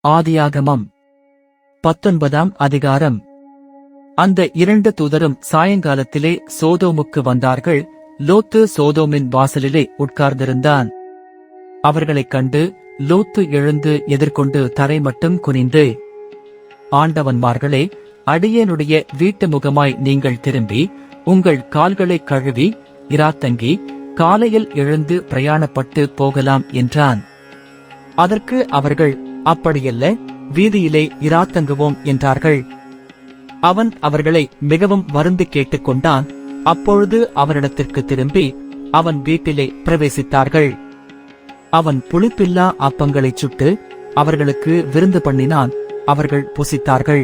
ஆதியாகமம் 19ஆம் அதிகாரம். அந்த 2 தூதரும் சாயங்காலத்திலே சோதோமுக்கு வந்தார்கள். லோத்து சோதோமின் வாசலிலே உட்கார்ந்திருந்தான். அவர்களைக் கண்டு லோத்து எழுந்து எதிர்கொண்டு தரை மட்டும் குனிந்து, ஆண்டவன்மார்களே, அடியேனுடைய வீட்டு முகமாய் நீங்கள் திரும்பி உங்கள் கால்களைக் கழுவி இராத்தங்கி காலையில் எழுந்து பிரயாணப்பட்டு போகலாம் என்றான். அதற்கு அவர்கள், அப்படியல்ல, வீதியிலே இராத்தங்குவோம் என்றார்கள். அவன் அவர்களை மிகவும் வருந்தி கேட்டுக்கொண்டான். அப்பொழுது அவரிடத்திற்கு திரும்பி அவன் வீட்டிலே பிரவேசித்தார்கள். அவன் புளிப்பில்லா அப்பங்களைச் சுட்டு அவர்களுக்கு விருந்து பண்ணினான். அவர்கள் புசித்தார்கள்.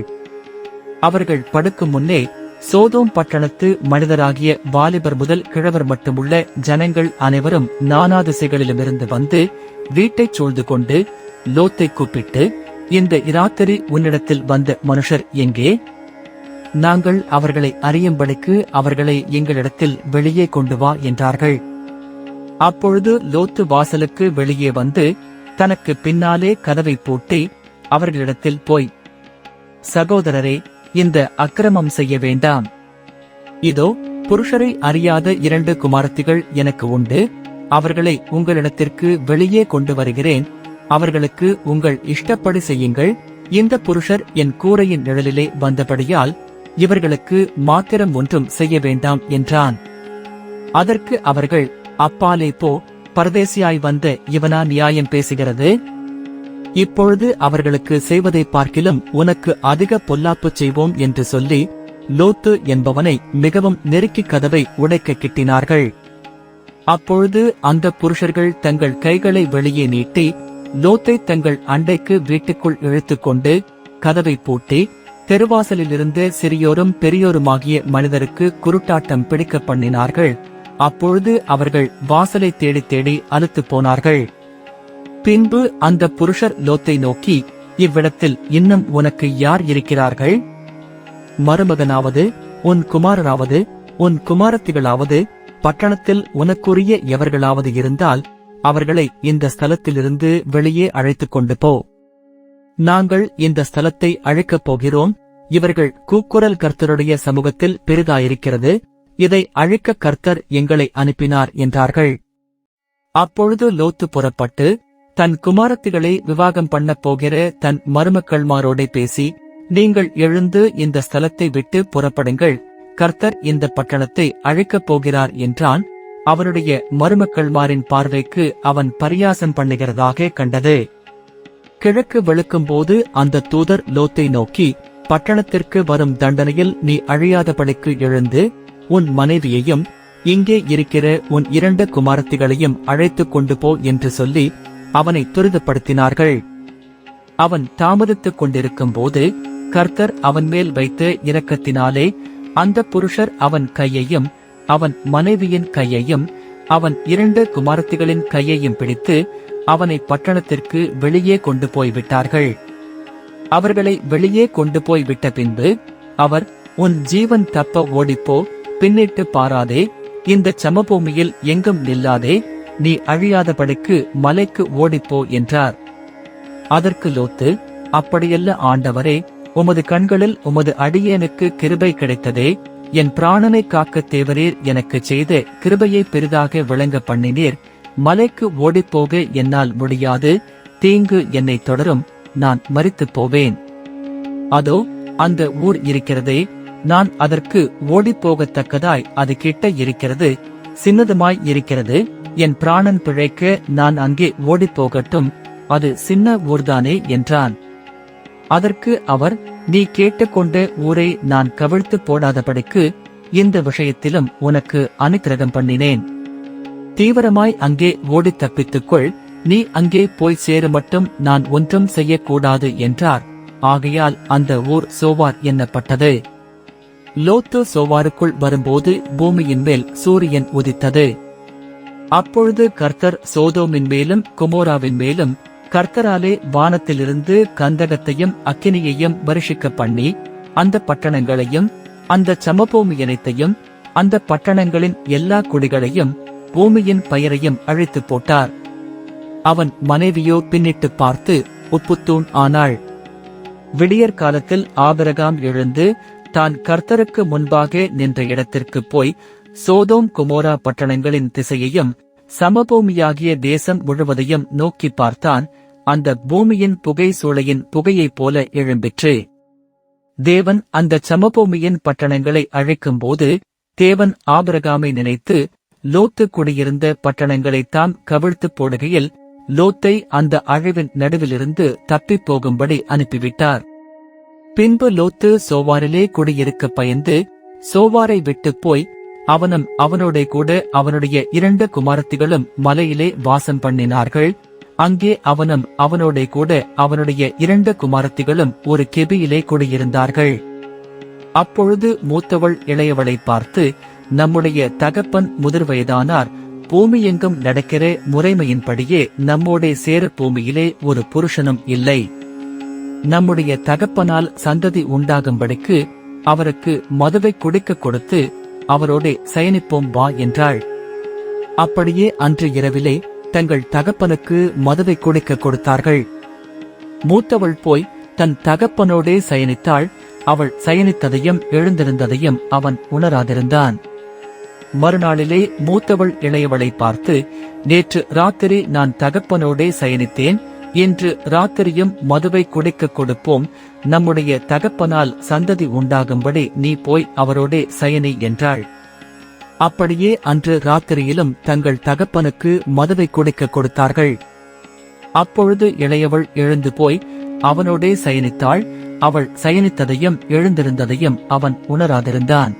அவர்கள் படுக்கும் முன்னே சோதோம் பட்டணத்து மனிதராகிய வாலிபர் முதல் கிழவர் மட்டுமுள்ள ஜனங்கள் அனைவரும் நானா திசைகளிலுமிருந்து வந்து வீட்டைச் சூழ்ந்து கொண்டு லோத்தை கூப்பிட்டு, இந்த இராத்திரி உன்னிடத்தில் வந்த மனுஷர் எங்கே? நாங்கள் அவர்களை அறியும்படிக்கு அவர்களை எங்களிடத்தில் வெளியே கொண்டு வா என்றார்கள். அப்பொழுது லோத்து வாசலுக்கு வெளியே வந்து தனக்கு பின்னாலே கதவை பூட்டி அவர்களிடத்தில் போய், சகோதரரே, இந்த அக்கிரமம் செய்ய வேண்டாம். இதோ, புருஷரை அறியாத 2 குமாரத்திகள் எனக்கு உண்டு. அவர்களை உங்களிடத்திற்கு வெளியே கொண்டு வருகிறேன். அவர்களுக்கு உங்கள் இஷ்டப்படி செய்யுங்கள். இந்த புருஷர் என் கூரையின் நிழலிலே வந்தபடியால் இவர்களுக்கு மாத்திரம் ஒன்றும் செய்ய வேண்டாம் என்றான். அதற்கு அவர்கள், அப்பாலே போ, பரதேசியாய் வந்த இவனா நியாயம் பேசுகிறது? இப்பொழுது அவர்களுக்கு செய்வதை பார்க்கிலும் உனக்கு அதிக பொல்லாப்பு செய்வோம் என்று சொல்லி லோத்து என்பவனை மிகவும் நெருக்கி கதவை உடைக்க கிட்டினார்கள். அப்பொழுது அந்த புருஷர்கள் தங்கள் கைகளை வெளியே நீட்டி லோத்தை தங்கள் அண்டைக்கு வீட்டுக்குள் இழுத்துக்கொண்டு கதவை பூட்டி தெருவாசலிலிருந்து சிறியோரும் பெரியோருமாகிய மனிதருக்கு குருட்டாட்டம் பிடிக்க பண்ணினார்கள். அப்பொழுது அவர்கள் வாசலை தேடி தேடி அலுத்துப் போனார்கள். பின்பு அந்த புருஷர் லோத்தை நோக்கி, இவ்விடத்தில் இன்னும் உனக்கு யார் இருக்கிறார்கள்? மருமகனாவது, உன் குமாரராவது, உன் குமாரத்திகளாவது, பட்டணத்தில் உனக்குரிய எவர்களாவது இருந்தால் அவர்களை இந்த ஸ்தலத்திலிருந்து வெளியே அழைத்துக் கொண்டு போ. நாங்கள் இந்த ஸ்தலத்தை அழிக்கப் போகிறோம். இவர்கள் கூக்குரல் கர்த்தருடைய சமூகத்தில் பெரிதாயிருக்கிறது. இதை அழிக்க கர்த்தர் எங்களை அனுப்பினார் என்றார்கள். அப்பொழுது லோத்து புறப்பட்டு தன் குமாரத்திகளை விவாகம் பண்ண போகிற தன் மருமக்கள்மாரோடே பேசி, நீங்கள் எழுந்து இந்த ஸ்தலத்தை விட்டு புறப்படுங்கள். கர்த்தர் இந்த பட்டணத்தை அழிக்கப் போகிறார் என்றான். அவனுடைய மருமக்கள்மாரின் பார்வைக்கு அவன் பரியாசம் பண்ணுகிறதாக கண்டது. கிழக்கு வெளுக்கும்போது அந்த தூதர் லோத்தை நோக்கி, பட்டணத்திற்கு வரும் தண்டனையில் நீ அழியாதபடிக்கு எழுந்து உன் மனைவியையும் இங்கே இருக்கிற உன் 2 குமாரத்திகளையும் அழைத்துக் கொண்டு போ என்று சொல்லி அவனை துரிதப்படுத்தினார்கள். அவன் தாமதித்துக் கொண்டிருக்கும் போது கர்த்தர் அவன் மேல் வைத்த இரக்கத்தினாலே அந்த புருஷர் அவன் கையையும் அவன் மனைவியின் கையையும் அவன் 2 குமாரத்திகளின் கையையும் பிடித்து அவனை பட்டணத்திற்கு வெளியே கொண்டு போய்விட்டார்கள். அவர்களை வெளியே கொண்டு போய் விட்ட பின்பு அவர், உன் ஜீவன் தப்ப ஓடிப்போ, பின்னிட்டு பாராதே, இந்த சமபூமியில் எங்கும் நில்லாதே, நீ அழியாதபடிக்கு மலைக்கு ஓடிப்போ என்றார். அதற்கு லோத்து, அப்படியல்ல ஆண்டவரே, உமது கண்களில் உமது அடியேனுக்கு கிருபை கிடைத்ததே. என் பிராணனை காக்க தேவரீர் எனக்கு செய்த கிருபையை பெரிதாக விளங்க பண்ணினீர். மலைக்கு ஓடிப்போக என்னால் முடியாது. தீங்கு என்னை தொடரும். நான் மரித்துப் போவேன். அதோ, அந்த ஊர் இருக்கிறதே, நான் அதற்கு ஓடிப்போகத்தக்கதாய் அது கிட்ட இருக்கிறது, சின்னதுமாய் இருக்கிறது. என் பிராணன் பிழைக்க நான் அங்கே ஓடிப்போகட்டும், அது சின்ன ஊர்தானே என்றான். அதற்கு அவர், நீ கேட்டுக்கொண்ட ஊரை நான் கவிழ்த்து போடாதபடிக்கு இந்த விஷயத்திலும் உனக்கு அனுக்கிரகம் பண்ணினேன். தீவிரமாய் அங்கே ஓடி தப்பித்துக்கொள். நீ அங்கே போய் சேரு மட்டும் நான் ஒன்றும் செய்யக்கூடாது என்றார். ஆகையால் அந்த ஊர் சோவார் என்னப்பட்டது. லோத்து சோவாருக்குள் வரும்போது பூமியின் மேல் சூரியன் உதித்தது. அப்பொழுது கர்த்தர் சோதோமின் மேலும் குமோராவின் மேலும் கர்த்தராலே வானத்திலிருந்து கந்தகத்தையும் அக்கினியையும் வருஷிக்க பண்ணி அந்த பட்டணங்களையும் அந்த சமபூமியனைத்தையும் அந்த பட்டணங்களின் எல்லா குடிகளையும் பூமியின் பெயரையும் அழித்து போட்டார். அவன் மனைவியோ பின்னிட்டு பார்த்து உப்புத்தூண் ஆனாள். விடியற் காலத்தில் ஆபிரகாம் எழுந்து தான் கர்த்தருக்கு முன்பாக நின்ற இடத்திற்குப் போய் சோதோம் குமோரா பட்டணங்களின் திசையையும் சமபூமியாகிய தேசம் முழுவதையும் நோக்கி பார்த்தான். அந்த பூமியின் புகை சூளையின் புகையைப் போல எழும்பிற்று. தேவன் அந்த சமபூமியின் பட்டணங்களை அழைக்கும்போது தேவன் ஆபிரகாமை நினைத்து லோத்து குடியிருந்த பட்டணங்களைத் தாம் கவிழ்த்துப் போடுகையில் லோத்தை அந்த அழிவின் நடுவிலிருந்து தப்பிப் போகும்படி அனுப்பிவிட்டார். பின்பு லோத்து சோவாரிலே குடியிருக்க பயந்து சோவாரை விட்டுப் போய் அவனும் அவனோட கூட அவனுடைய 2 குமாரத்திகளும் மலையிலே வாசம் பண்ணினார்கள். அங்கே அவனும் அவனோட கூட அவனுடைய 2 குமாரத்திகளும் ஒரு கெபியிலே குடியிருந்தார்கள். அப்பொழுது மூத்தவள் இளையவளை பார்த்து, நம்முடைய தகப்பன் முதிர்வயதானார், பூமியெங்கும் நடக்கிற முறைமையின்படியே நம்மோடே சேர பூமியிலே ஒரு புருஷனும் இல்லை. நம்முடைய தகப்பனால் சந்ததி உண்டாகும்படிக்கு அவருக்கு மதுவை குடிக்க கொடுத்து அவரோடே சயனிப்போம் வா என்றாள். அப்படியே அன்று இரவிலே தங்கள் தகப்பனுக்கு மதுவை குடிக்க கொடுத்தார்கள். மூத்தவள் போய் தன் தகப்பனோடே சயனித்தாள். அவள் சயனித்ததையும் எழுந்திருந்ததையும் அவன் உணராதிருந்தான். மறுநாளிலே மூத்தவள் இளையவளை பார்த்து, நேற்று ராத்திரி நான் தகப்பனோடே சயனித்தேன், இன்று ராத்திரியும் மதுவை குடிக்க கொடுப்போம், நம்முடைய தகப்பனால் சந்ததி உண்டாகும்படி நீ போய் அவரோடே சயனி என்றாள். அப்படியே அன்று ராத்திரியிலும் தங்கள் தகப்பனுக்கு மதுவை குடிக்க கொடுத்தார்கள். அப்பொழுது இளையவள் எழுந்து போய் அவனோடே சயனித்தாள். அவள் சயனித்ததையும் எழுந்திருந்ததையும் அவன் உணராதிருந்தான்.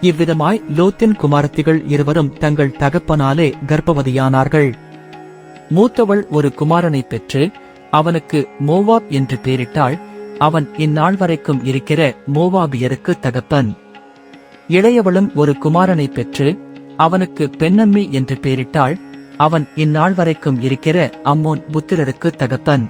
இவ்விதமாய் லோத்தின் குமாரத்திகள் இருவரும் தங்கள் தகப்பனாலே கர்ப்பவதியானார்கள். மூத்தவள் ஒரு குமாரனை பெற்று அவனுக்கு மோவாப் என்று பெயரிட்டாள். அவன் இந்நாள் வரைக்கும் இருக்கிற மோவாபியருக்கு தகப்பன். இளையவளும் ஒரு குமாரனை பெற்று அவனுக்கு பென்னம்மி என்று பெயரிட்டாள். அவன் இந்நாள் வரைக்கும் இருக்கிற அம்மோன் புத்திரருக்கு தகப்பன்.